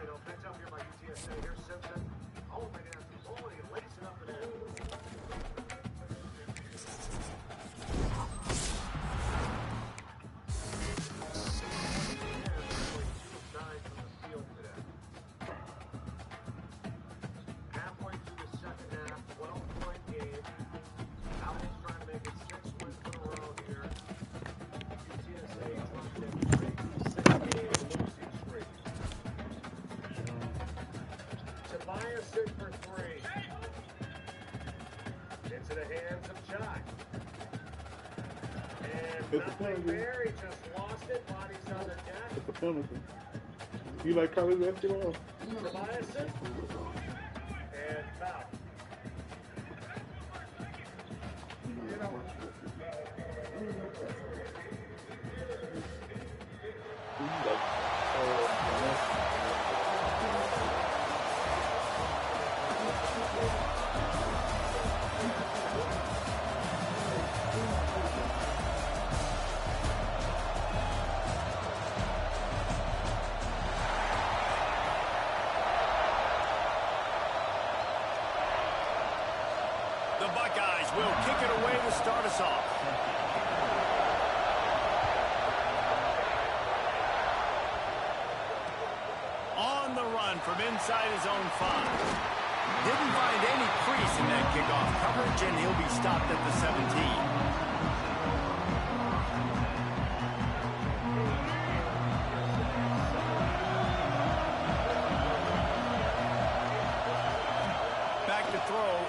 Picked up here by UTSA. Here's Simpson. All the way down to the ball, and he lays it up and in. Halfway through the second half, 12-point game. Alvin's trying to make it 6 wins in a row here. UTSA dropped in 3 6-game losing streak. Tobias in for 3. Into the hands of Jai. And nothing there. He just lost it. Bodies on the deck. It's a penalty. You like college basketball? Tobias and foul. The Buckeyes will kick it away to start us off. On the run from inside his own 5. Didn't find any crease in that kickoff coverage, and he'll be stopped at the 17.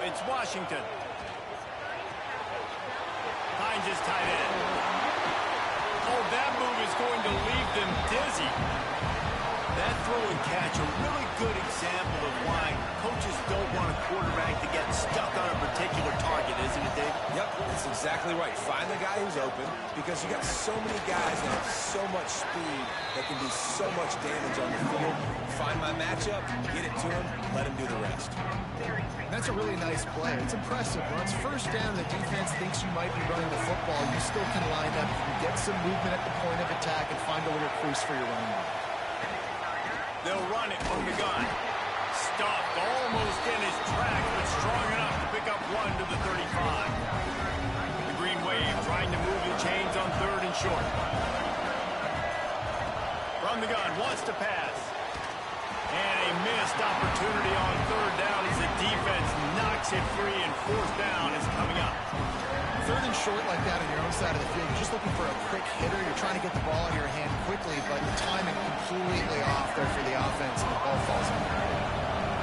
It's Washington. Finds his tight end. Oh, that move is going to leave them dizzy. That throw and catch, a really good example of why coaches don't want a quarterback to get stuck on a particular target, isn't it, Dave? Yep, that's exactly right. Find the guy who's open, because you got so many guys that have so much speed that can do so much damage on the field. Find my matchup, get it to him, let him do the rest. That's a really nice play. It's impressive. Once first down, the defense thinks you might be running the football. You still can line up, get some movement at the point of attack, and find a little crease for your running back. They'll run it from the gun. Stopped almost in his tracks, but strong enough to pick up 1 to the 35. The Green Wave trying to move the chains on 3rd and short. From the gun, wants to pass. And a missed opportunity on 3rd down as the defense knocks it free, and 4th down is coming up. 3rd and short like that on your own side of the field, you're just looking for a quick hitter. You're trying to get the ball in your hand quickly, but the timing completely off there for the offense, and the ball falls in.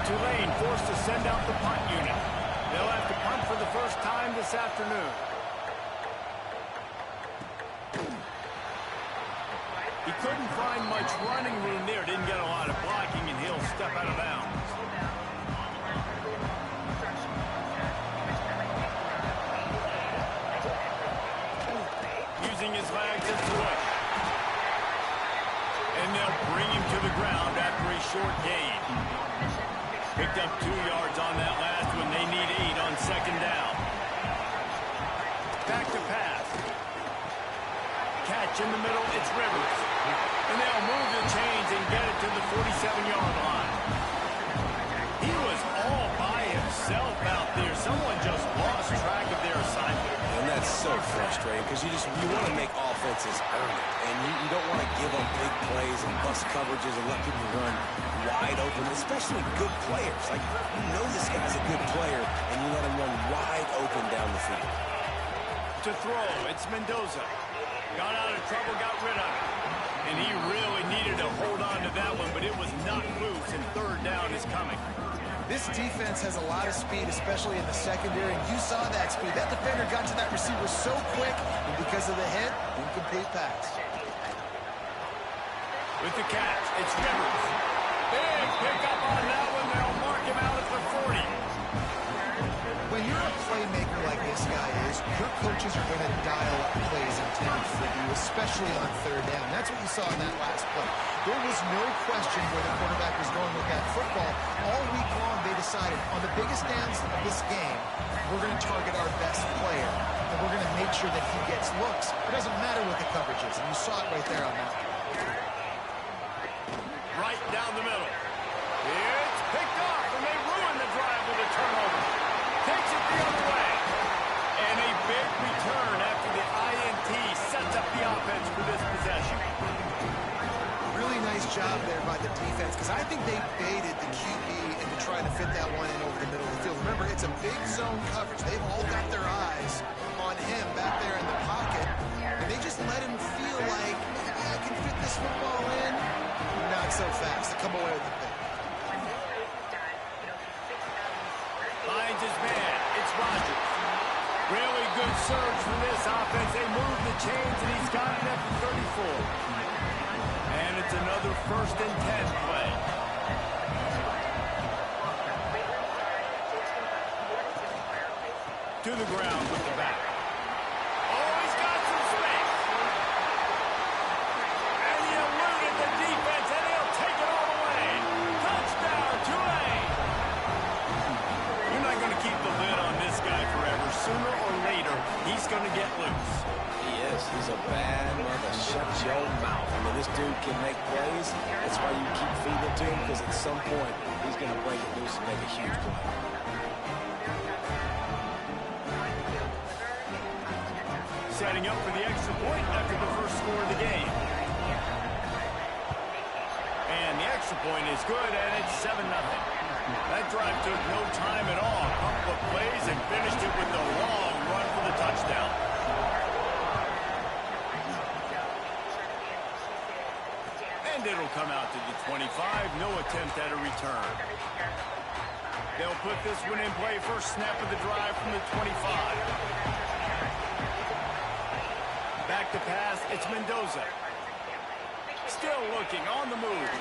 Tulane forced to send out the punt unit. They'll have to punt for the first time this afternoon. He couldn't find much running room there. Didn't get a lot of blocking, and he'll step out of bounds. Using his legs as push. And they'll bring him to the ground after a short gain. Picked up 2 yards on that last one. They need 8 on 2nd down. Back to pass. Catch in the middle. It's Rivers. And they'll move the chains and get it to the 47-yard line. He was all by himself out there. Someone just lost track of their assignment. And that's so frustrating, because you want to make offenses earn it. And you don't want to give them big plays and bust coverages and let people run wide open, especially good players. Like, you know this guy's a good player, and you let him run wide open down the field. To throw, it's Mendoza. Got out of trouble, got rid of it. And he really needed to hold on to that one, but it was knocked loose, and 3rd down is coming. This defense has a lot of speed, especially in the secondary, and you saw that speed. That defender got to that receiver so quick, and because of the hit, incomplete pass. With the catch, it's Rivers. Big pickup on that one. They'll mark him out at the 40. When you're a playmaker like this guy is, your coaches are going to dial up plays intended for you, especially on 3rd down. That's what you saw in that last play. There was no question where the quarterback was going with that football. All week long, they decided, on the biggest downs of this game, we're going to target our best player, and we're going to make sure that he gets looks. It doesn't matter what the coverage is, and you saw it right there on that. Right down the middle. It's picked off, and they ruin the drive with a turnover. Takes it the other way. And a big return after the INT sets up the offense for this possession. Really nice job there by the defense, because I think they baited the QB into trying to fit that one in over the middle of the field. Remember, it's a big zone coverage. They've all got their eyes on him back there in the pocket, and they just let him feel like, maybe I can fit this football in. Not so fast to come away with the pick. Finds his man. It's Rogers. Really good surge from this offense. They move the chains, and he's got it at the 34. And it's another 1st and 10 play. To the ground with the back. Oh, he's got some space. And he eluded the defense, and he'll take it all the way. Touchdown, Tulane. You're not going to keep the lid on this guy forever. Sooner or later, he's going to get loose. He is. He's a bad mother. Shut your mouth. I mean, this dude can make plays. That's why you keep feeding it to him, because at some point, he's going to break it loose and make a huge play. Setting up for the extra point after the first score of the game. And the extra point is good, and it's 7-0. That drive took no time at all. A couple of plays and finished it with a long run for the touchdown. And it'll come out to the 25. No attempt at a return. They'll put this one in play. First snap of the drive from the 25. Back to pass, it's Mendoza. Still looking, on the move.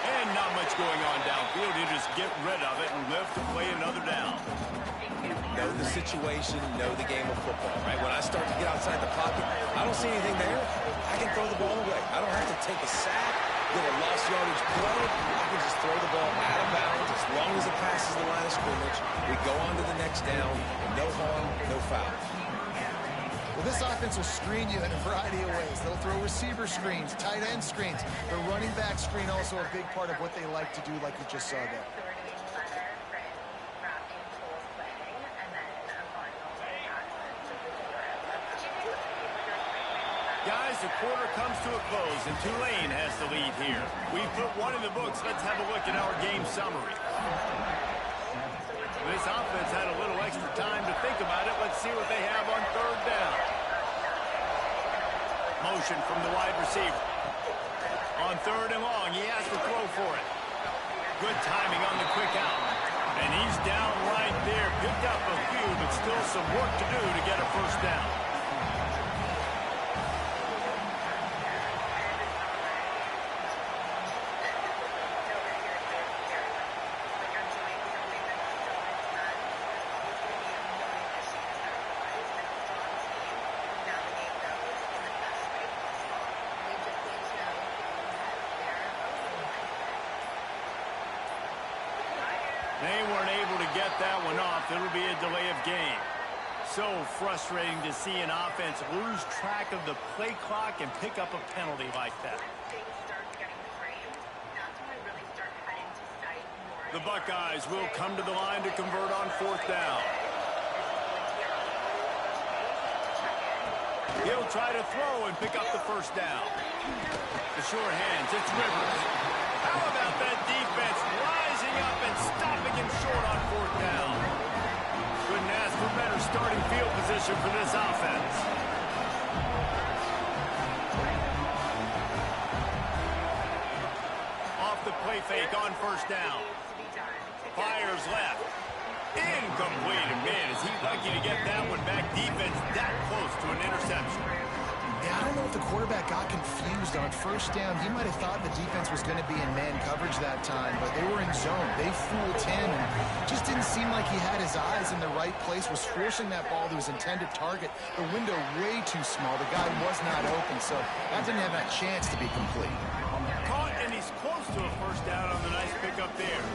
And not much going on downfield. You just get rid of it and live to play another down. Know the situation, know the game of football, right? When I start to get outside the pocket, I don't see anything there. I can throw the ball away. I don't have to take a sack, get a lost yardage play. I can just throw the ball out of bounds as long as it passes the line of scrimmage. We go on to the next down, and no harm, no foul. Well, this offense will screen you in a variety of ways. They'll throw receiver screens, tight end screens. The running back screen also a big part of what they like to do, like you just saw there. Guys, the quarter comes to a close, and Tulane has the lead here. We put one in the books. Let's have a look at our game summary. This offense had a little extra time to think about it. Let's see what they have on 3rd down. Motion from the wide receiver. On 3rd and long, he has to throw for it. Good timing on the quick out. And he's down right there. Picked up a few, but still some work to do to get a first down. They weren't able to get that one off. It'll be a delay of game. So frustrating to see an offense lose track of the play clock and pick up a penalty like that. The Buckeyes will come to the line to convert on 4th down. He'll try to throw and pick up the first down. The sure hands, it's Rivers. How about that defense rising up and stopping him short on 4th down? Couldn't ask for better starting field position for this offense. Off the play fake on 1st down. Fires left. Incomplete. And man, is he lucky to get that one back. Defense that close to an interception. Yeah, I don't know if the quarterback got confused on 1st down. He might have thought the defense was going to be in man coverage that time, but they were in zone. They fooled him and just didn't seem like he had his eyes in the right place, was forcing that ball to his intended target. The window way too small. The guy was not open, so that didn't have that chance to be complete. Caught, and he's close to a first down on the nice pickup there.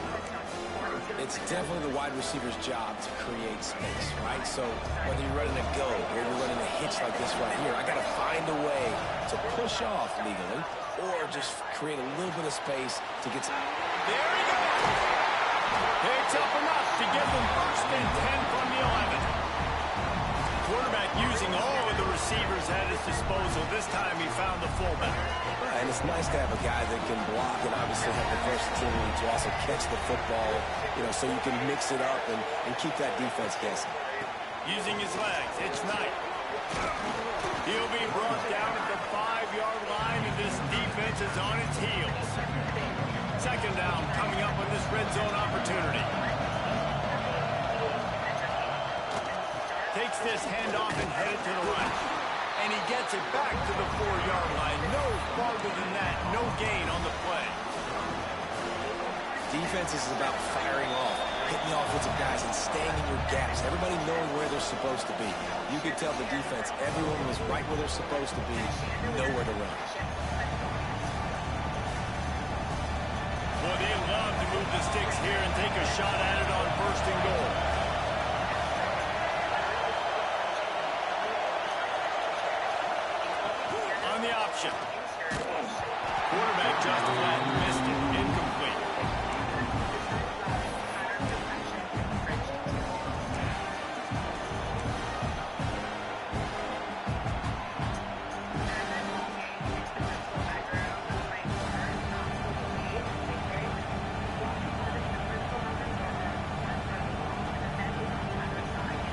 It's definitely the wide receiver's job to create space, right? So whether you're running a go or you're running a hitch like this right here, I got to find a way to push off legally or just create a little bit of space to get some. There he goes. Picks up enough to give them first and 10 from the 11. Quarterback using all of the receivers at his disposal. This time he found the fullback. Right, and it's nice to have a guy that can block and obviously have the versatility to also catch the football, so you can mix it up and keep that defense guessing. Using his legs, it's Knight. He'll be brought down at the 5-yard line, and this defense is on its heels. Second down coming up on this red zone opportunity. Takes this handoff and headed to the right. And he gets it back to the 4-yard line. No farther than that. No gain on the play. Defense is about firing off, hitting the offensive guys, and staying in your gaps. Everybody knowing where they're supposed to be. You could tell the defense, everyone was right where they're supposed to be, nowhere to run. Well, they love to move the sticks here and take a shot at it on first and goal. On the option. Quarterback just flat missed it. Incomplete.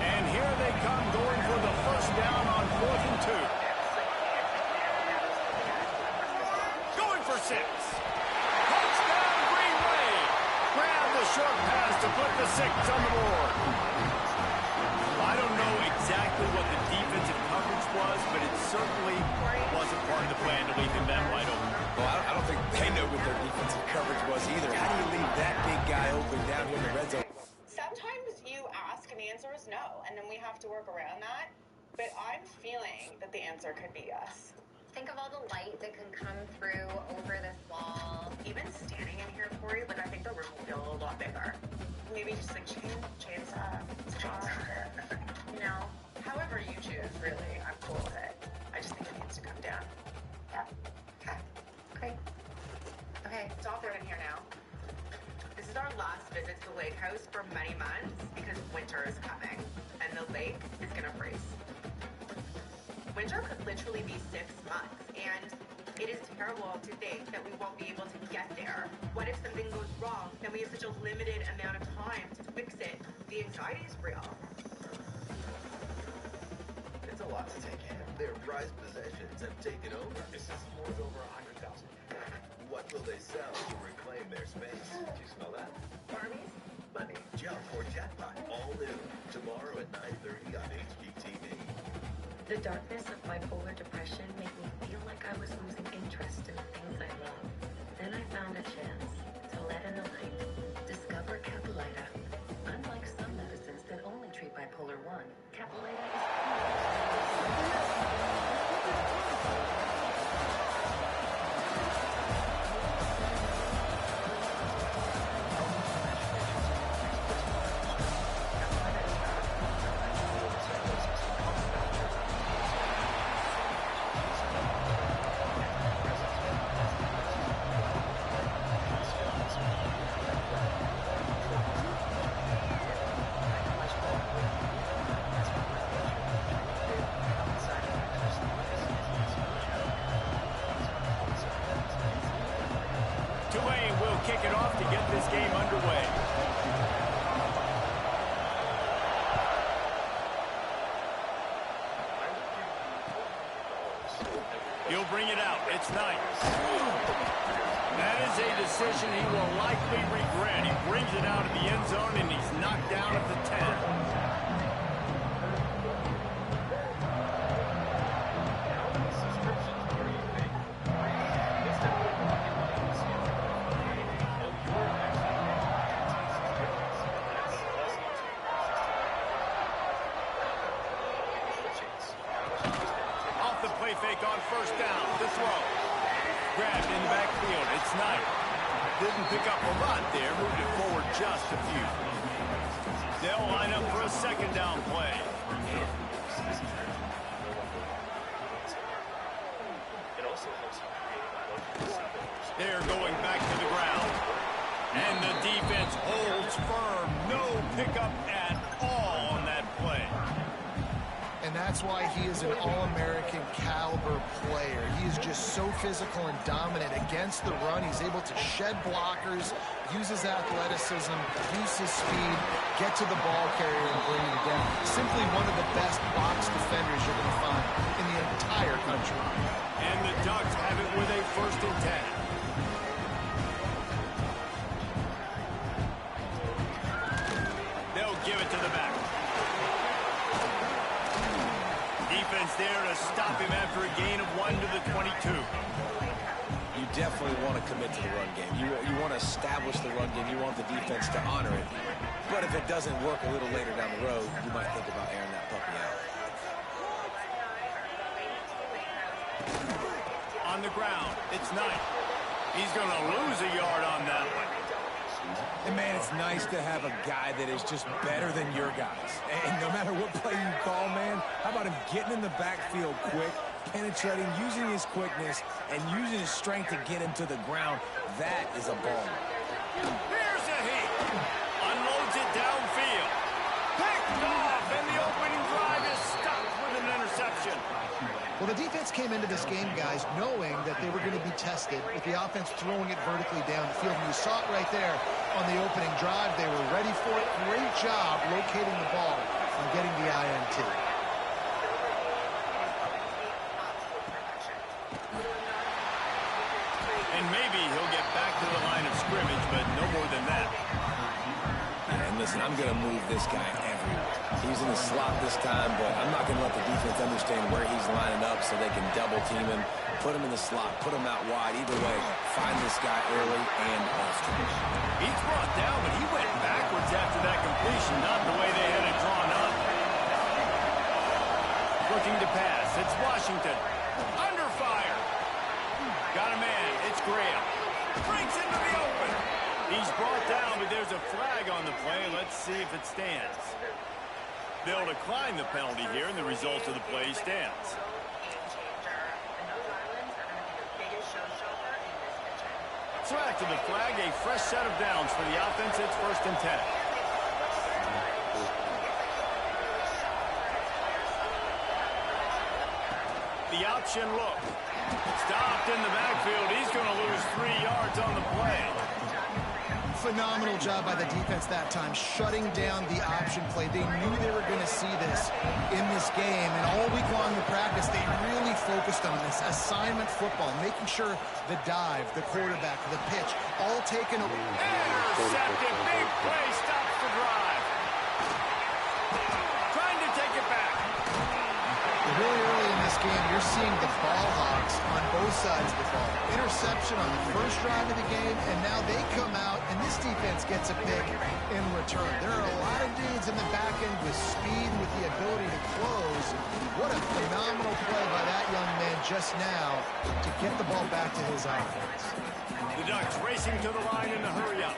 And here they come going for the first down on 4th and 2. For 6. Touchdown, Green Wave. Grab the short pass to put the 6 on the board. I don't know exactly what the defensive coverage was, but it certainly wasn't part of the plan to leave him that wide open. Well, I don't think they know what their defensive coverage was either. How do you leave that big guy open down here in the red zone? Sometimes you ask and the answer is no, and then we have to work around that. But I'm feeling that the answer could be yes. Think of all the light that can come through over this wall. Even standing in here, Corey, I think the room will feel a lot bigger. Maybe just chainsaw. However you choose, really, I'm cool with it. I just think it needs to come down. Yep. Okay. Great. Okay. It's all through in here now. This is our last visit to the lake house for many months because winter is coming and the lake is gonna freeze. Winter could literally be 6 months, and it is terrible to think that we won't be able to get there. What if something goes wrong, and we have such a limited amount of time to fix it? The anxiety is real. It's a lot to take in. Their prized possessions have taken over. This is worth over 100,000. What will they sell to reclaim their space? Do you smell that? Barbies? Money, jump, or jackpot. All new. Tomorrow at 9:30 on HGTV. The darkness of bipolar depression made me feel like I was losing interest in the things I love. Then I found a chance to let in the light. Discover Capulita. Unlike some medicines that only treat bipolar 1, Capulita is Tulane will kick it off to get this game underway. He'll bring it out. It's Knight. That is a decision he will likely regret. He brings it out of the end zone, and he's knocked down at the 10. Fake on first down. The throw. Grabbed in the backfield. It's Knight. Didn't pick up a lot there. Moved it forward just a few. They'll line up for a second down play. It also helps you create pick up at all on that play. And that's why he is an All-American caliber player. He is just so physical and dominant against the run. He's able to shed blockers, use his athleticism, use his speed, get to the ball carrier and bring it down. Simply one of the best box defenders you're going to find in the entire country. And the Ducks have it with a 1st and 10. They'll give it to the back. Defense there to stop him after a gain of 1 to the 22. You definitely want to commit to the run game. You want to establish the run game. You want the defense to honor it. But if it doesn't work a little later down the road, you might think about airing that puppy out. On the ground, it's Knight. He's going to lose a yard on that one. And, man, it's nice to have a guy that is just better than your guys. And no matter what play you call, man, how about him getting in the backfield quick, penetrating, using his quickness, and using his strength to get him to the ground. That is a ball. Here's a hit. Unloads it downfield. Picked off, and the opening drive is stopped with an interception. Well, the defense came into this game, guys, knowing that they were going to be tested with the offense throwing it vertically down the field. And you saw it right there on the opening drive. They were ready for it. Great job locating the ball and getting the INT. And maybe he'll get back to the line of scrimmage, but no more than that. And listen, I'm going to move this guy everywhere. He's in the slot this time, but I'm not going to let the defense understand where he's lining up so they can double team him, put him in the slot, put him out wide. Either way, find this guy early and often. He's brought down, but he went backwards after that completion, not the way they had it drawn up. Looking to pass. It's Washington. Under fire. Got a man. It's Graham. Breaks into the open. He's brought down, but there's a flag on the play. Let's see if it stands. They'll decline the penalty here, and the result of the play stands. So after the flag, a fresh set of downs for the offense. It's 1st and 10. The option look. Stopped in the backfield. He's going to lose 3 yards on the play. Phenomenal job by the defense that time, shutting down the option play. They knew they were going to see this in this game, and all week long in practice, they really focused on this assignment football, making sure the dive, the quarterback, the pitch, all taken away. Intercepted. Big play. Stops the drive. Trying to take it back. Really early in this game, you're seeing the ball hogs on both sides of the ball. Interception on the first drive of the game, and now they come out, and this defense gets a pick in return. There are a lot of dudes in the back end with speed, with the ability to close. What a phenomenal play by that young man just now to get the ball back to his offense. The Ducks racing to the line in a hurry up.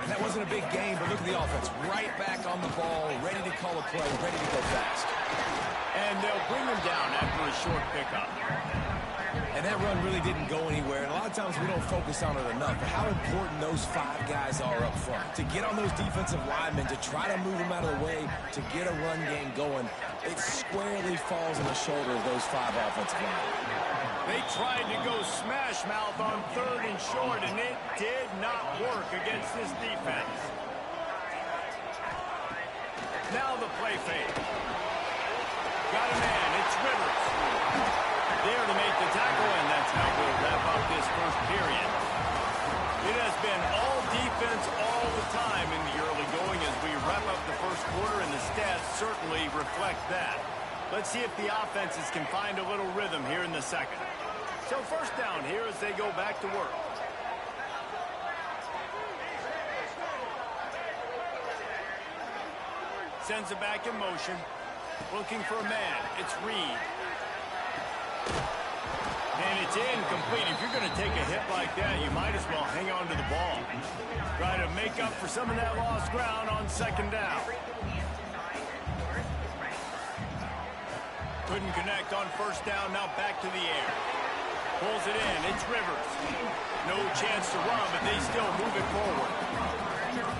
That wasn't a big game, but look at the offense. Right back on the ball, ready to call a play, ready to go fast. And they'll bring him down after a short pickup. And that run really didn't go anywhere. And a lot of times we don't focus on it enough. But how important those 5 guys are up front. To get on those defensive linemen, to try to move them out of the way, to get a run game going, it squarely falls on the shoulder of those 5 offensive linemen. They tried to go smash mouth on 3rd and short, and it did not work against this defense. Now the play fake. Got a man. It's Rivers. There to make the tackle, and that's how we'll wrap up this first period. It has been all defense all the time in the early going as we wrap up the first quarter, and the stats certainly reflect that. Let's see if the offenses can find a little rhythm here in the second. So first down here as they go back to work. Sends it back in motion. Looking for a man. It's Reed. And it's incomplete. If you're going to take a hit like that, you might as well hang on to the ball. Try to make up for some of that lost ground on 2nd down. Couldn't connect on 1st down. Now back to the air. Pulls it in. It's Rivers. No chance to run, but they still move it forward.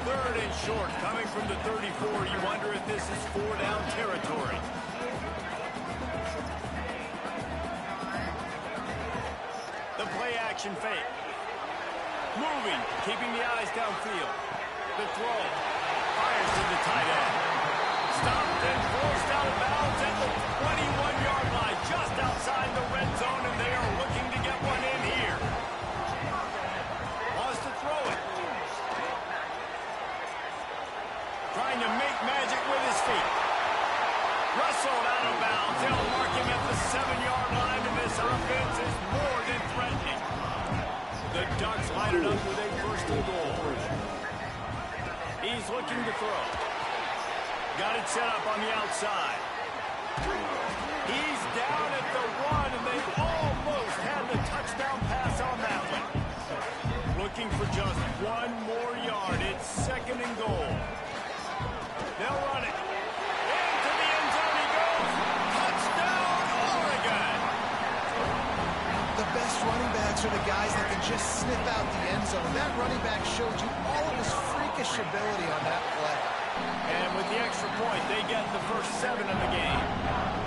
Third and short, coming from the 34. You wonder if this is 4-down territory. The play action fake. Moving, keeping the eyes downfield. The throw. Fires to the tight end. Stopped and forced out of bounds at the 21-yard line, just outside the red zone, and they are looking to get one in here. Wants to throw it. Trying to make magic with his feet. Wrestled out of bounds. They'll mark him at the 7-yard line, and this offense is more than threatening. The Ducks line it up with a first and goal. He's looking to throw. Got it set up on the outside. He's down at the 1, and they almost had the touchdown pass on that one. Looking for just one more yard. It's second and goal. They'll run it. Into the end zone he goes. Touchdown, Oregon. The best running backs are the guys that can just snip out the end zone. That running back showed you all of his freakish ability on that play. And with the extra point, they get the first 7 of the game.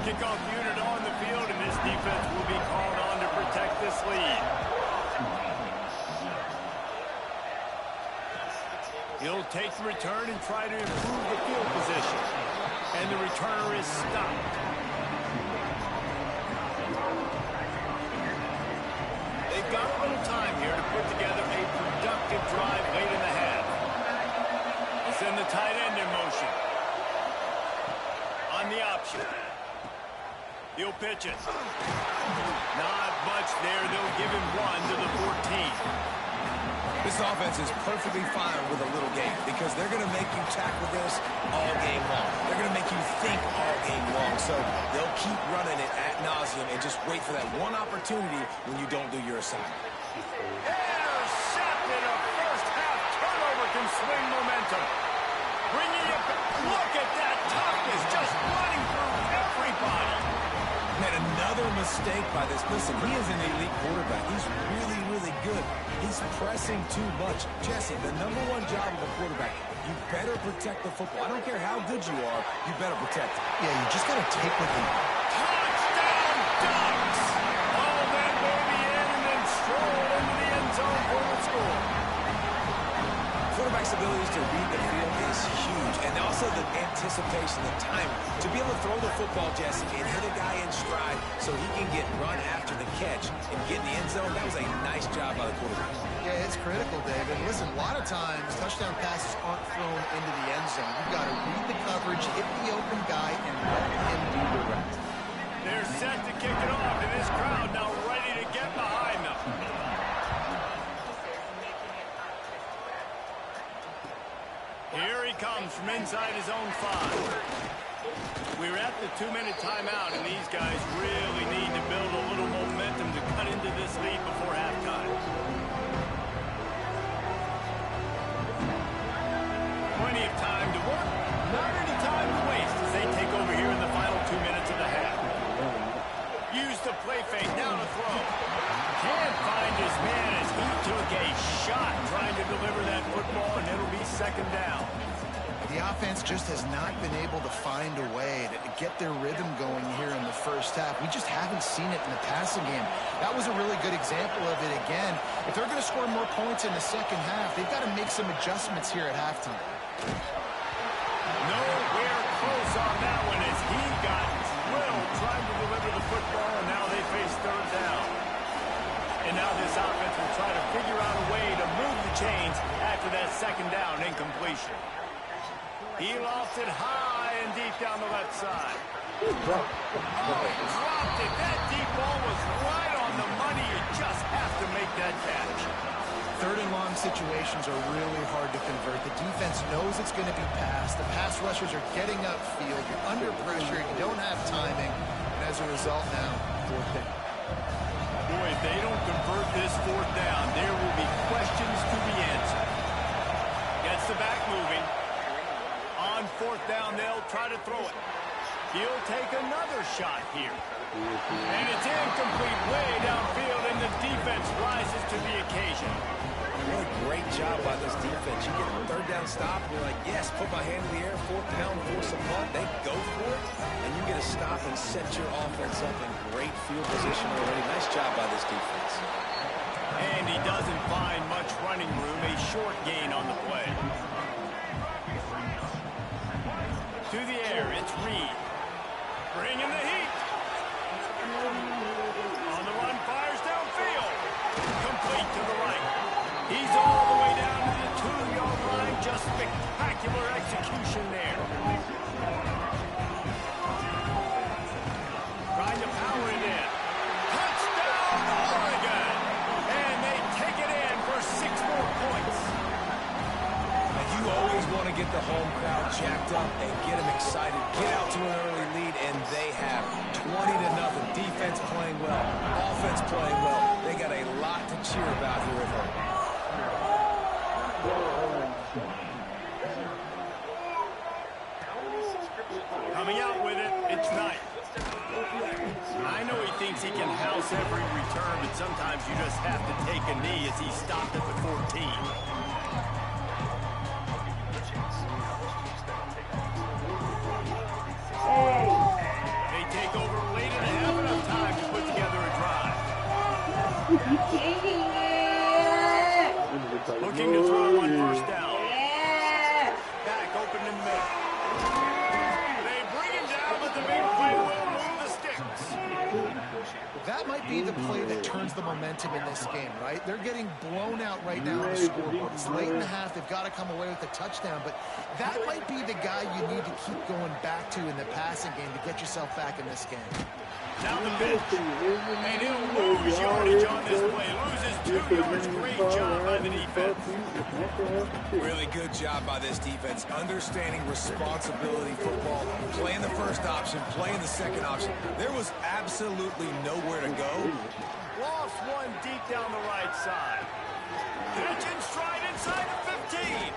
Kickoff unit on the field, and this defense will be called on to protect this lead. He'll take the return and try to improve the field position. And the returner is stopped. They've got a little time here to put together a productive drive late in the half. They'll send the tight end in motion. On the option. He'll pitch it. Not much there. They'll give him 1 to the 14. This offense is perfectly fine with a little game because they're going to make you tackle this all game long. They're going to make you think all game long. So they'll keep running it ad nauseum and just wait for that one opportunity when you don't do your assignment. Intercepted. A first-half turnover can swing momentum. Bringing it back. Look at that toughness, just running through everybody. Man, another mistake by this. Listen, he is an elite quarterback. He's really, really good. He's pressing too much. Jesse, the #1 job of a quarterback, you better protect the football. I don't care how good you are, you better protect it. Yeah, you just got to take what they... Touchdown, Ducks! All that baby in and then stroll into the end zone for the score. Quarterback's abilities to read the field is huge, and also the anticipation, the time to be able to throw the football, Jesse, and hit a guy in stride so he can get run after the catch and get in the end zone. That was a nice job by the quarterback. Yeah, it's critical, David. Listen, a lot of times, touchdown passes aren't thrown into the end zone. You've got to read the coverage, hit the open guy, and let him do the rest. They're set to kick it off, and this crowd now ready to get behind them. Here he comes from inside his own 5. We're at the 2-minute timeout, and these guys really need to build a little momentum to cut into this lead before halftime. Plenty of time to work, not any time to waste as they take over here in the final 2 minutes of the half. Use the play fake, now to throw. Can't find his man as he took a shot trying to deliver that football, and it'll be second down. The offense just has not been able to find a way to get their rhythm going here in the first half. We just haven't seen it in the passing game. That was a really good example of it again. If they're going to score more points in the second half, they've got to make some adjustments here at halftime. Nowhere close on that one as he got drilled trying to deliver the football, and now they face third down. And now this offense will try to figure out a way to move the chains after that second down incompletion. He lost it high and deep down the left side. He dropped Dropped it. That deep ball was right on the money. You just have to make that catch. Third and long situations are really hard to convert. The defense knows it's going to be passed. The pass rushers are getting upfield. You're under pressure. You don't have timing. And as a result now, fourth down. Boy, if they don't convert this fourth down, there will be questions to be answered. Gets the back moving. On fourth down, they'll try to throw it. He'll take another shot here. And it's incomplete way downfield, and the defense rises to the occasion. What a great job by this defense. You get a third down stop, and you're like, yes, put my hand in the air, fourth down, force a punt. They go for it, and you get a stop and set your offense up in great field position already. Nice job by this defense. And he doesn't find much running room. A short gain on the play. To the air, it's Reed. Bringing the heat. On the run, fires downfield. Complete to the right. He's all the way down to the 2-yard line. Just spectacular execution there. Trying to power it in. Touchdown, Oregon! And they take it in for 6 more points. And you always want to get the home crowd jacked up and get them excited. Get out to an early lead, and they have 20-0. Defense playing well, offense playing well. They got a lot to cheer about here at home. Coming out with it, it's Knight. I know he thinks he can house every return, but sometimes you just have to take a knee as he stopped at the 14. They take over late and have enough time to put together a drive. Looking to throw on first down. Back open in the middle. They bring him down, but the big play will move the sticks. That might be the play that turns the momentum in this game, right? They're getting blown out right now on the scoreboard. It's late in the half. They've got to come away with a touchdown, but that might be the guy you need to keep going back to in the passing game to get yourself back in this game. Down the bench. And he'll lose yardage on this play. Loses 2 yards. Great job by the defense. Really good job by this defense. Understanding responsibility football. Playing the first option. Playing the second option. There was absolutely nowhere to go. Lost one deep down the right side. Catching stride inside the 15.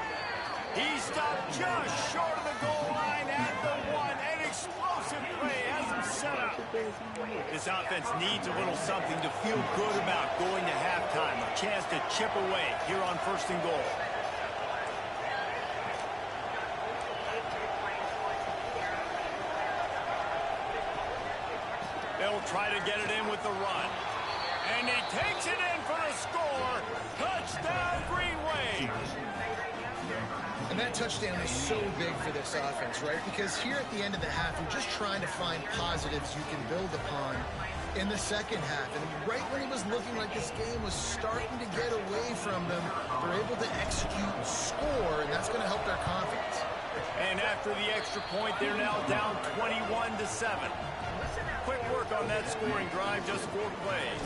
He stopped just short of the goal line at the 1. An explosive play has him set up. This offense needs a little something to feel good about going to halftime. A chance to chip away here on 1st and goal. They'll try to get it in with the run. And he takes it in for the score. Touchdown, Green Wave. And that touchdown is so big for this offense, right? Because here at the end of the half, you're just trying to find positives you can build upon in the second half. And right when it was looking like this game was starting to get away from them, they're able to execute, score, and that's going to help their confidence. And after the extra point, they're now down 21-7. Quick work on that scoring drive, just 4 plays.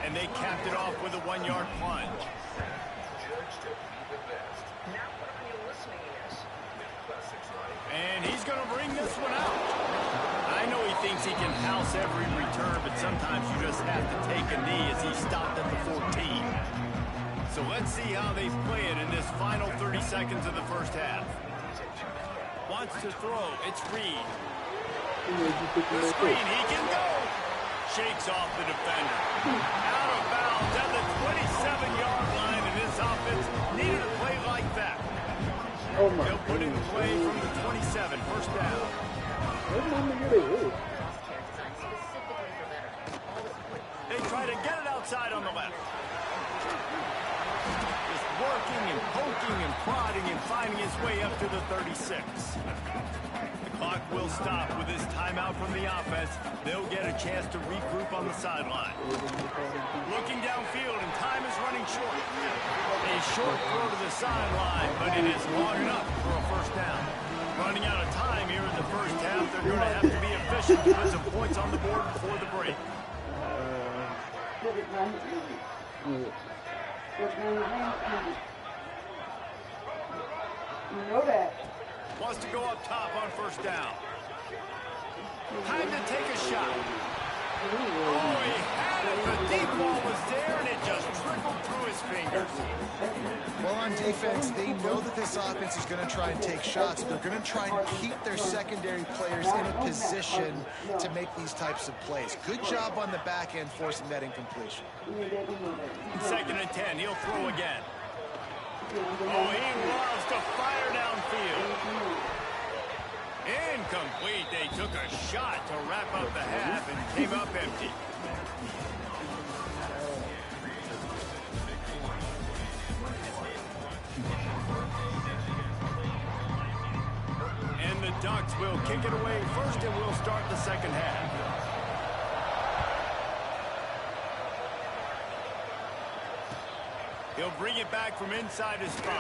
And they capped it off with a 1-yard plunge. And he's going to bring this one out. I know he thinks he can house every return, but sometimes you just have to take a knee as he stopped at the 14. So let's see how they play it in this final 30 seconds of the first half. Wants to throw. It's Reed. The screen, he can go. Shakes off the defender. Out of bounds at the 27-yard line, and this offense needed a play like that. Oh my They'll put in the play from the 27, first down. They try to get it outside on the left. Just working and poking and prodding and finding his way up to the 36. The clock will stop with this timeout from the offense. They'll get a chance to regroup on the sideline. Looking downfield, and time is running short. A short throw to the sideline, but it is long enough for a first down. Running out of time here in the first half. They're going to have to be efficient to put some points on the board before the break. You know that. Wants to go up top on first down. Time to take a shot. Oh, he has had it. The deep ball was there, and it just trickled through his fingers. Well, on defense, they know that this offense is going to try and take shots. They're going to try and keep their secondary players in a position to make these types of plays. Good job on the back end forcing that incompletion. 2nd and 10. He'll throw again. Oh, he loves to fire downfield. Incomplete. They took a shot to wrap up the half and came up empty. And the Ducks will kick it away first, and we'll start the second half. He'll bring it back from inside his 5.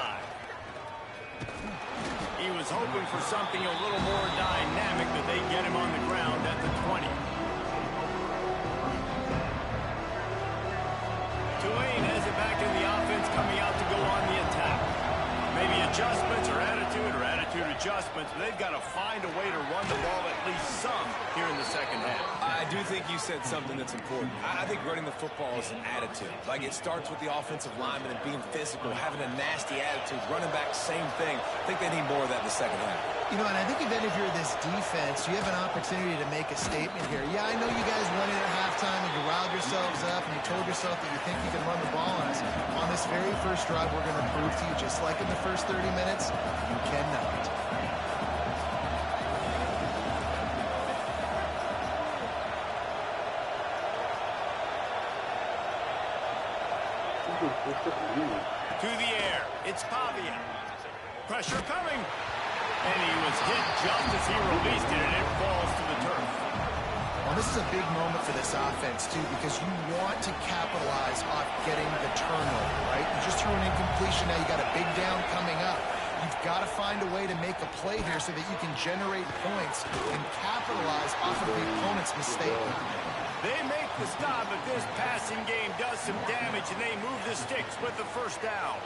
He was hoping for something a little more dynamic, but they get him on the ground at the 20. Tulane has it back in the offense, coming out to go on the attack. Maybe adjustments or attitude adjustments, but they've got to find a way to run the ball at least some here in the second half. I do think you said something that's important. I think running the football is an attitude. Like, it starts with the offensive lineman and being physical, having a nasty attitude. Running back, same thing. I think they need more of that in the second half. You know, and I think even if you're this defense, you have an opportunity to make a statement here. Yeah, I know you guys went in at halftime and you riled yourselves up and you told yourself that you think you can run the ball on us. On this very first drive, we're going to prove to you, just like in the first 30 minutes, you cannot. To the air. It's Pavia. Pressure coming. And he was hit just as he released it, and it falls to the turf. Well, this is a big moment for this offense, too, because you want to capitalize on getting the turnover, right? You just threw an incompletion. Now you got a big down coming up. You've got to find a way to make a play here so that you can generate points and capitalize off of the opponent's mistake. They make the stop, but this passing game does some damage, and they move the sticks with the first down.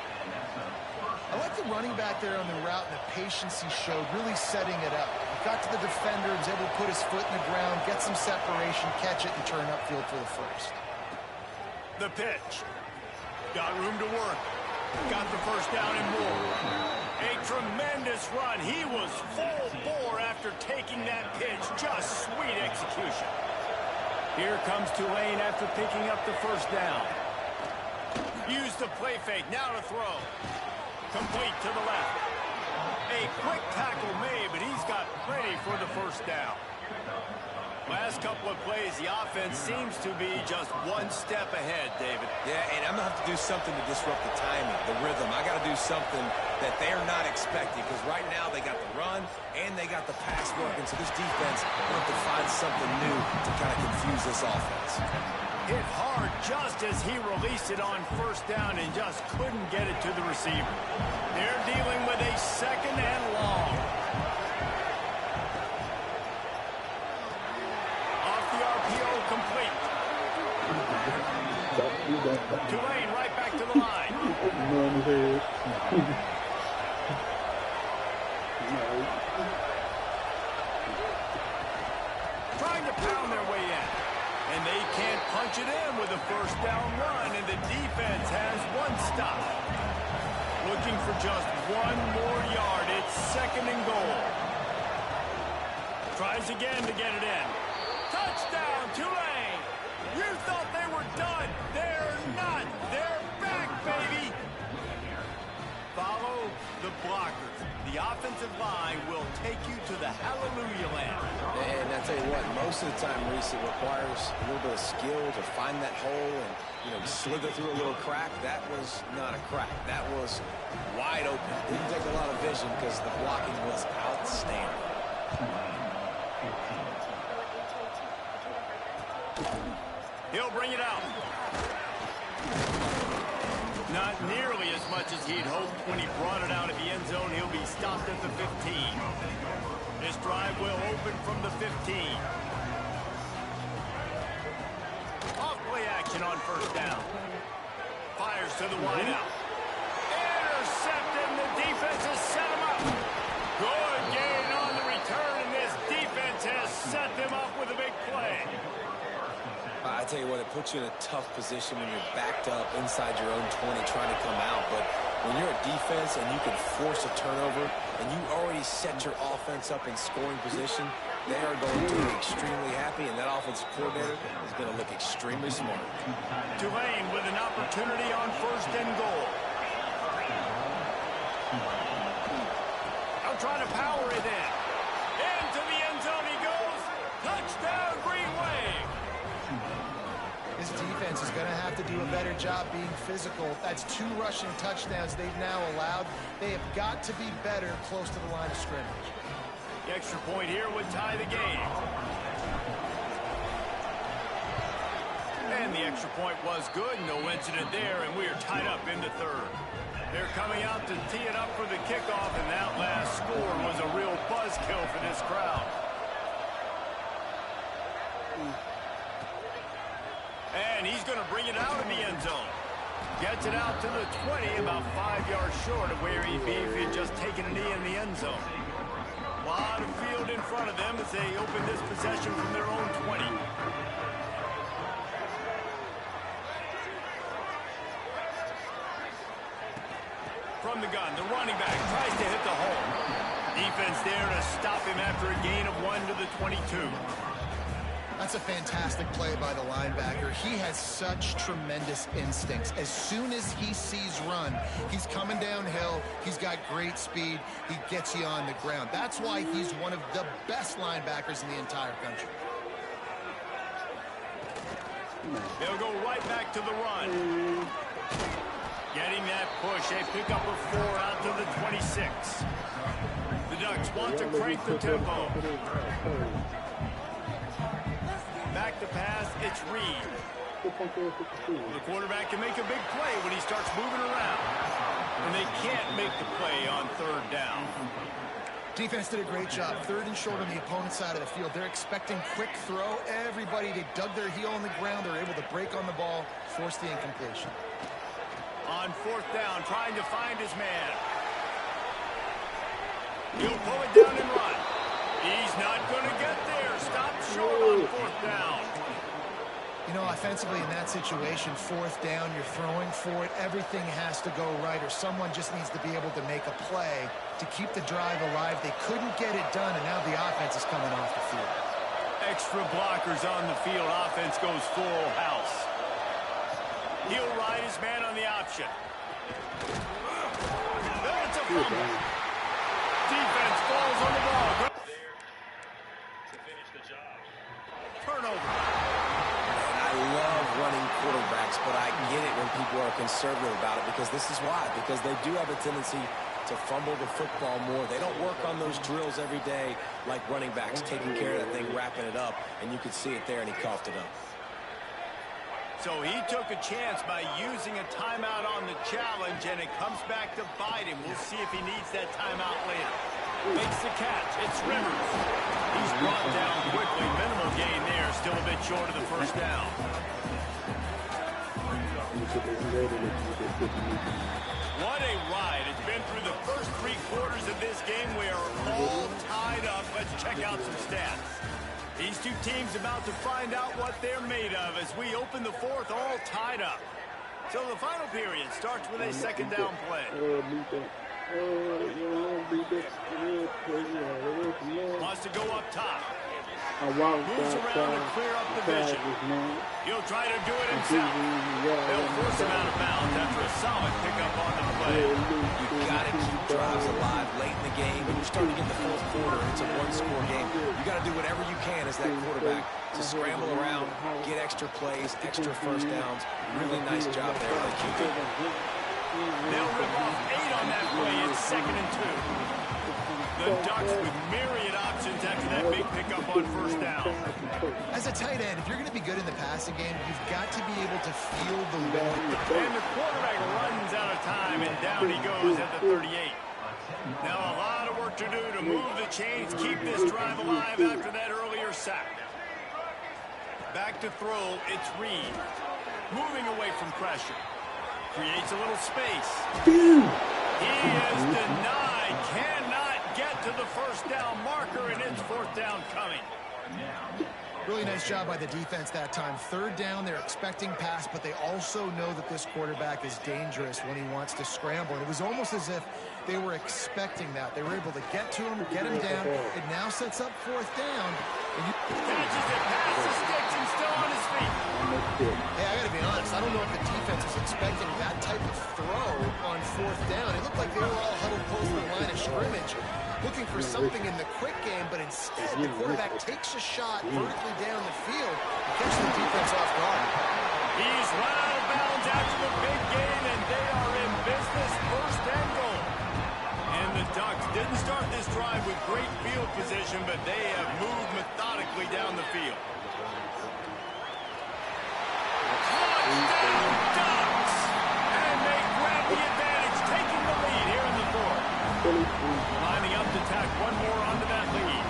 I like the running back there on the route and the patience he showed, really setting it up. He got to the defender, was able to put his foot in the ground, get some separation, catch it, and turn upfield for the first. The pitch. Got room to work. Got the first down and more. A tremendous run. He was full bore after taking that pitch. Just sweet execution. Here comes Tulane after picking up the first down. Use the play fake. Now to throw. Complete to the left. A quick tackle made, but he's got plenty for the first down. Last couple of plays, the offense seems to be just one step ahead, David. Yeah, and I'm going to have to do something to disrupt the timing, the rhythm. I got to do something that they're not expecting, because right now they got the run and they got the pass working. So this defense will have to find something new to kind of confuse this offense. Hit hard just as he released it on first down and just couldn't get it to the receiver. They're dealing with a second and long. Off the RPO, complete. Tulane right back to the line. Trying to pound their way in. And they can't punch it in with a first down run, and the defense has one stop. Looking for just one more yard. It's second and goal. Tries again to get it in. Touchdown, Tulane! You thought they were done. They're not. They're back, baby! Follow the blockers. The offensive line will take you to the hallelujah land. And I tell you what, most of the time, Reese, it requires a little bit of skill to find that hole and, slither through a little crack. That was not a crack. That was wide open. Didn't take a lot of vision because the blocking was outstanding. He'll bring it out. Not nearly as much as he'd hoped when he brought it out of the end zone. He'll be stopped at the 15. This drive will open from the 15. Off play action on first down. Fires to the wideout. Intercepted, and the defense has set him up. Good gain on the return, and this defense has set them up with a big play. I I tell you what, it puts you in a tough position when you're backed up inside your own 20 trying to come out. But when you're a defense and you can force a turnover and you already set your offense up in scoring position, they are going to be extremely happy, and that offensive coordinator is going to look extremely smart. Tulane with an opportunity on 1st and goal. They'll try to power it in. Into the end zone he goes. Touchdown, Green Wave. This defense is going to have to do a better job being physical. That's 2 rushing touchdowns they've now allowed. They have got to be better close to the line of scrimmage. The extra point here would tie the game. And the extra point was good. No incident there, and we are tied up in the 3rd. They're coming out to tee it up for the kickoff, and that last score was a real buzzkill for this crowd. And he's going to bring it out of the end zone. Gets it out to the 20, about 5 yards short of where he'd be if he'd just taken a knee in the end zone. A lot of field in front of them as they open this possession from their own 20. From the gun, the running back tries to hit the hole. Defense there to stop him after a gain of 1 to the 22. That's a fantastic play by the linebacker. He has such tremendous instincts. As soon as he sees run, he's coming downhill. He's got great speed. He gets you on the ground. That's why he's one of the best linebackers in the entire country. They'll go right back to the run. Getting that push. A pickup of 4 out to the 26. The Ducks want to crank the tempo. Back to pass, it's Reed. The quarterback can make a big play when he starts moving around. And they can't make the play on 3rd down. Defense did a great job. 3rd and short on the opponent's side of the field. They're expecting quick throw. Everybody, they dug their heel on the ground. They're able to break on the ball, force the incompletion. On 4th down, trying to find his man. He'll pull it down and run. He's not going to get there. Stop short on 4th down. You know, offensively in that situation, 4th down, you're throwing for it. Everything has to go right, or someone just needs to be able to make a play to keep the drive alive. They couldn't get it done, and now the offense is coming off the field. Extra blockers on the field. Offense goes full house. He'll ride his man on the option. Then it's a fumble. Defense falls on the ball. Turnover. And I love running quarterbacks, but I get it when people are conservative about it, because this is why. Because they do have a tendency to fumble the football more. They don't work on those drills every day like running backs, taking care of that thing, wrapping it up, and you could see it there, and he coughed it up. So he took a chance by using a timeout on the challenge, and it comes back to bite him. We'll see if he needs that timeout later. Makes the catch. It's Rivers. He's brought down quickly. Minimal gain there. Still a bit short of the 1st down. What a ride. It's been through the first 3 quarters of this game. We are all tied up. Let's check out some stats. These 2 teams about to find out what they're made of as we open the 4th, all tied up. So the final period starts with a 2nd down play. Wants to go up top. Moves around to clear up the vision. He'll try to do it himself. They'll force him out of bounds after a solid pickup on the play. You've got to keep drives alive late in the game. When you're starting to get the 4th quarter, it's a 1-score game. You got to do whatever you can as that quarterback to scramble around, get extra plays, extra 1st downs. Really nice job there by the QB. They'll rip off 8 on that play. It's 2nd and 2. The Ducks with myriad options after that big pickup on 1st down. As a tight end, if you're going to be good in the passing game, you've got to be able to feel the wind. And the quarterback runs out of time, and down he goes at the 38. Now a lot of work to do to move the chains, keep this drive alive after that earlier sack. Back to throw, it's Reed. Moving away from pressure. Creates a little space. He is denied. Cannot get to the 1st down marker, and it's 4th down coming. Really nice job by the defense that time. Third down, they're expecting pass, but they also know that this quarterback is dangerous when he wants to scramble. And it was almost as if they were expecting that. They were able to get to him, get him down. It now sets up fourth down. And Catches it past the sticks and still on his feet. hey, I got to be honest. I don't know if the defense was expecting that type of throw on fourth down. It looked like they were all huddled close to the line of scrimmage, looking for something in the quick game, but instead the quarterback takes a shot vertically down the field and catches the defense off guard. He's run out of bounds after the big game, and they are in business, first and goal. And the Ducks didn't start this drive with great field position, but they have moved methodically down the field. Touchdown, Ducks! And they grab the advantage, taking the lead here in the fourth. Lining up to tack one more onto that lead.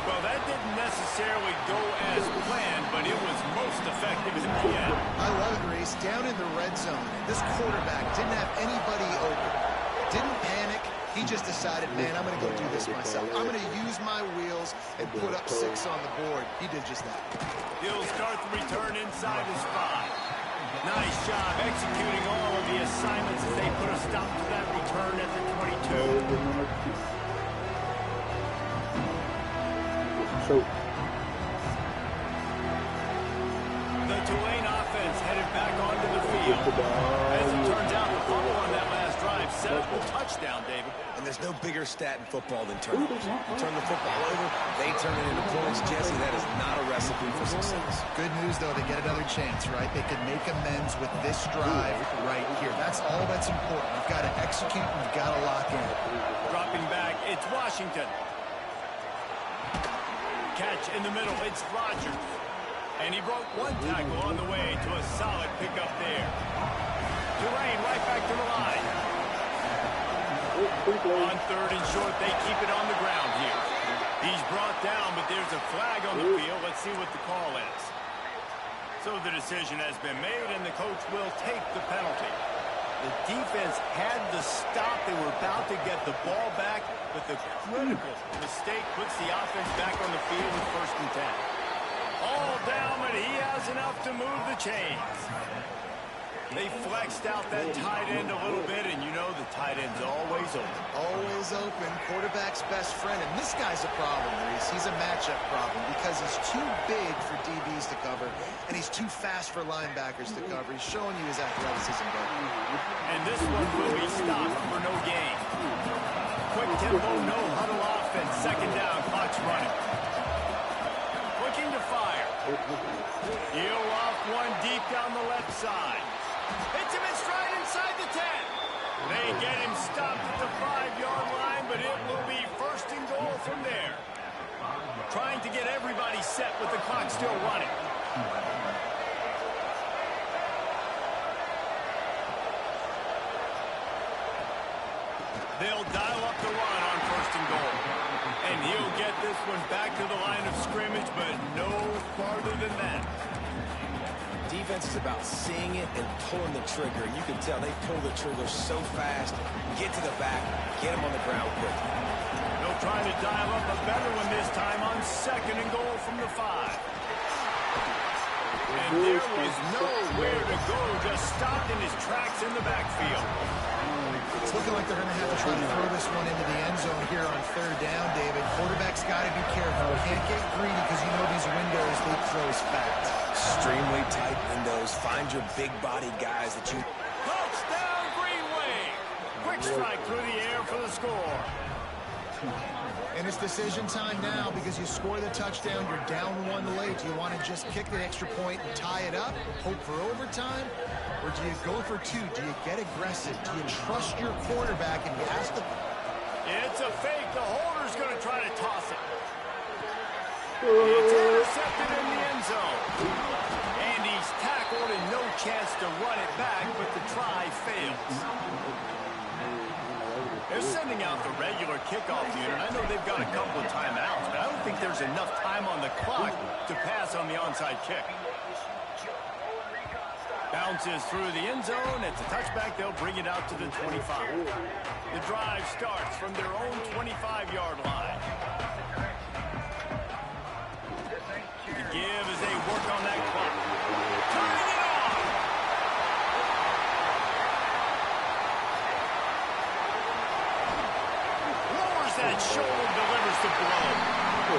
Well, that didn't necessarily go as planned, but it was most effective in the end. I love it, Reese. Down in the red zone, this quarterback didn't have anybody open. Didn't panic. He just decided, man, I'm going to go do this myself. I'm going to use my wheels and put up 6 on the board. He did just that. He'll start the return inside his 5. Nice job executing all of the assignments as they put a stop to that return at the 22. The Tulane offense headed back onto the field. As it turns out, the fumble on that last drive set up a touchdown, David. And there's no bigger stat in football than turnovers. You turn the football over, they turn it into points. Jesse, that is not a recipe for success. Good news, though, they get another chance, right? They could make amends with this drive right here. That's all that's important. You've got to execute, and you've got to lock in. Dropping back, it's Washington. Catch in the middle, it's Rogers. And he broke one tackle on the way to a solid pickup there. Tulane right back to the line. On third and short, they keep it on the ground here. He's brought down, but there's a flag on the field. Let's see what the call is. So the decision has been made, and the coach will take the penalty. The defense had the stop. They were about to get the ball back, but the critical mistake puts the offense back on the field with 1st and 10. All down, but he has enough to move the chains. They flexed out that tight end a little bit, and you know the tight end's always open. Always open. Quarterback's best friend. And this guy's a problem, Reese. He's a matchup problem because he's too big for DBs to cover, and he's too fast for linebackers to cover. He's showing you his athleticism, though. And this one will be stopped for no gain. Quick tempo, no huddle offense. 2nd down, clock's running. Looking to fire. He'll off one deep down the left side. Hits him in stride inside the 10. They get him stopped at the 5-yard line, but it will be 1st and goal from there. Trying to get everybody set with the clock still running. They'll dial up the run on 1st and goal. And he'll get this one back to the line of scrimmage, but no farther than that. Defense is about seeing it and pulling the trigger. And you can tell they pull the trigger so fast, get to the back, get him on the ground quickly. They'll try to dial up a better one this time on 2nd and goal from the 5. And there was nowhere to go, just stopped in his tracks in the backfield. It's looking like they're going to have to try to throw this one into the end zone here on 3rd down, David. Quarterback's got to be careful. Can't get greedy because you know these windows, they close fast. Extremely tight windows. Find your big body guys that you... Touchdown, Green Wave! Quick strike through the air for the score. And it's decision time now because you score the touchdown, you're down 1 late. Do you want to just kick the extra point and tie it up, hope for overtime? Or do you go for 2? Do you get aggressive? Do you trust your quarterback and you ask the... It's a fake. The holder's going to try to toss it. It's intercepted in the end zone. And he's tackled and no chance to run it back, but the try fails. They're sending out the regular kickoff unit. I know they've got a couple of timeouts, but I don't think there's enough time on the clock to pass on the onside kick. Bounces through the end zone. It's a touchback. They'll bring it out to the 25. The drive starts from their own 25-yard line.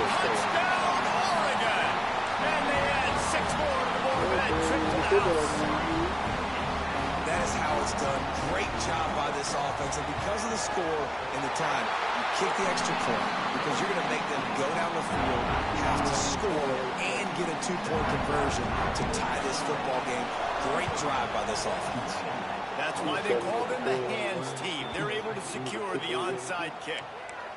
Touchdown, Oregon! And they add 6 more to the board with that trip to the house. That is how it's done. Great job by this offense. And because of the score and the time, you kick the extra point because you're going to make them go down the field, have to score, and get a 2-point conversion to tie this football game. Great drive by this offense. That's why they call them the hands team. They're able to secure the onside kick.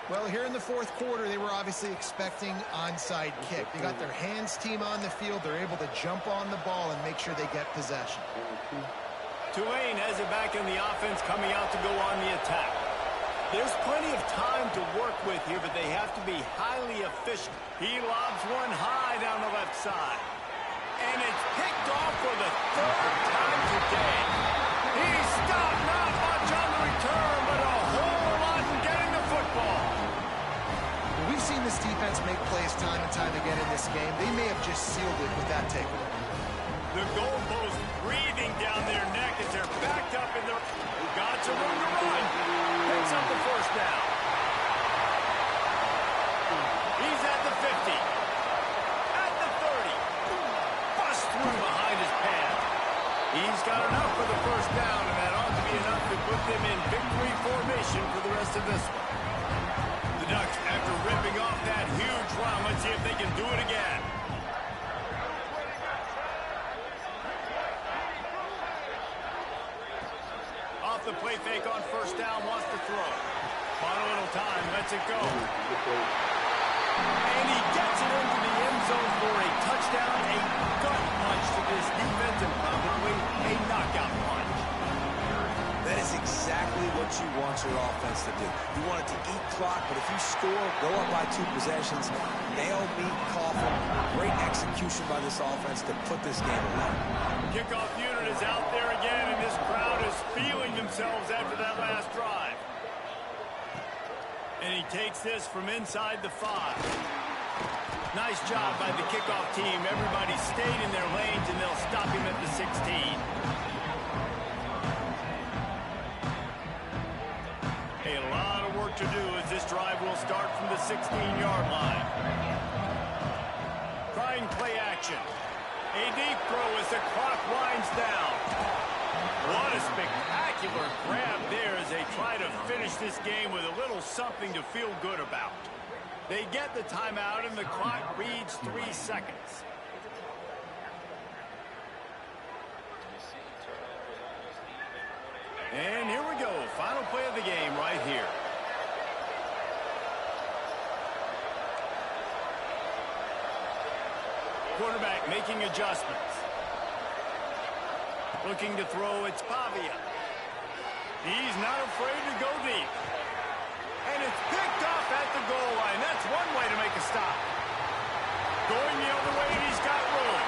Well, here in the fourth quarter, they were obviously expecting onside kick. They got their hands team on the field. They're able to jump on the ball and make sure they get possession. Tulane has it back in the offense, coming out to go on the attack. There's plenty of time to work with here, but they have to be highly efficient. He lobs one high down the left side. And it's picked off for the 3rd time today. He stopped not much on the return, but a whole lot in getting the football. We've seen this defense make plays time and time again in this game. They may have just sealed it with that takeaway. The goalpost breathing down their neck as they're backed up in their... Got some room to run. Picks up the first down. He's at the 50. At the 30. Bust through behind his pad. He's got enough for the first down, and that ought to be enough to put them in victory formation for the rest of this one. The Ducks, after ripping off that huge run, let's see if they can do it again. Off the play fake on first down, wants to throw. Final little time, lets it go. And he gets it into the end zone for a touchdown, a gut punch to this defense, and probably a knockout punch. That is exactly what you want your offense to do. You want it to eat clock, but if you score, go up by 2 possessions, nail, meet, coffin. Great execution by this offense to put this game away. Kickoff unit is out there again, and this crowd is feeling themselves after that last drive. And he takes this from inside the 5. Nice job by the kickoff team. Everybody stayed in their lanes, and they'll stop him at the 16. A lot of work to do as this drive will start from the 16-yard line. Trying play action. A deep throw as the clock winds down. What a spectacular grab there as they try to finish this game with a little something to feel good about. They get the timeout and the clock reads 3 seconds. And here we go. Final play of the game right here. Quarterback making adjustments. Looking to throw, it's Pavia. He's not afraid to go deep. And it's picked off at the goal line. That's one way to make a stop. Going the other way, and he's got room.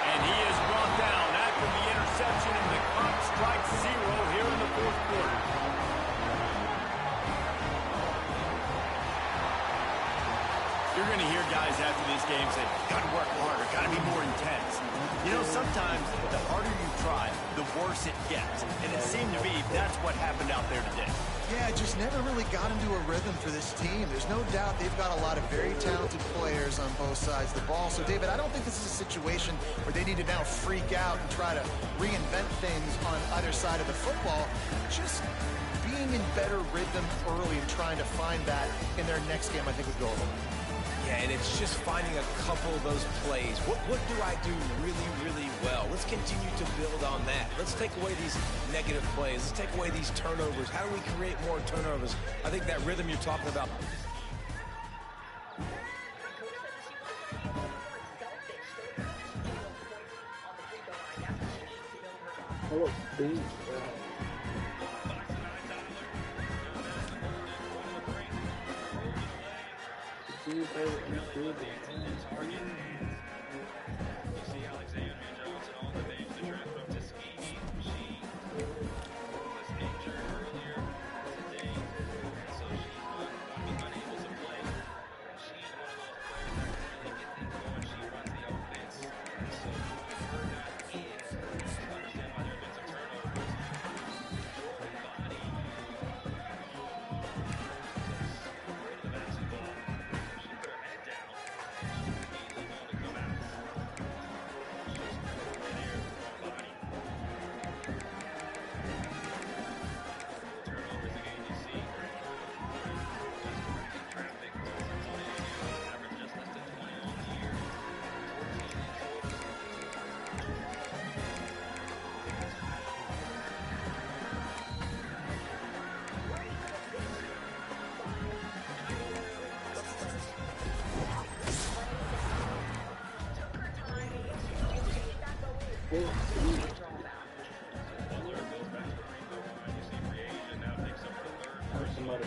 And he is brought down after the interception, and the clock strikes 0 here in the 4th quarter. You're going to hear guys after these games say, got to work harder, got to be more intense. You know, sometimes the harder you try, the worse it gets. And it seemed to be that's what happened out there today. Yeah, just never really got into a rhythm for this team. There's no doubt they've got a lot of very talented players on both sides of the ball. So, David, I don't think this is a situation where they need to now freak out and try to reinvent things on either side of the football. Just being in better rhythm early and trying to find that in their next game, I think would go a long way. Yeah, and it's just finding a couple of those plays. What do I do really, really well? Let's continue to build on that. Let's take away these negative plays. Let's take away these turnovers. How do we create more turnovers? I think that rhythm you're talking about. Oh, dude. We'll see. Drawback. Somebody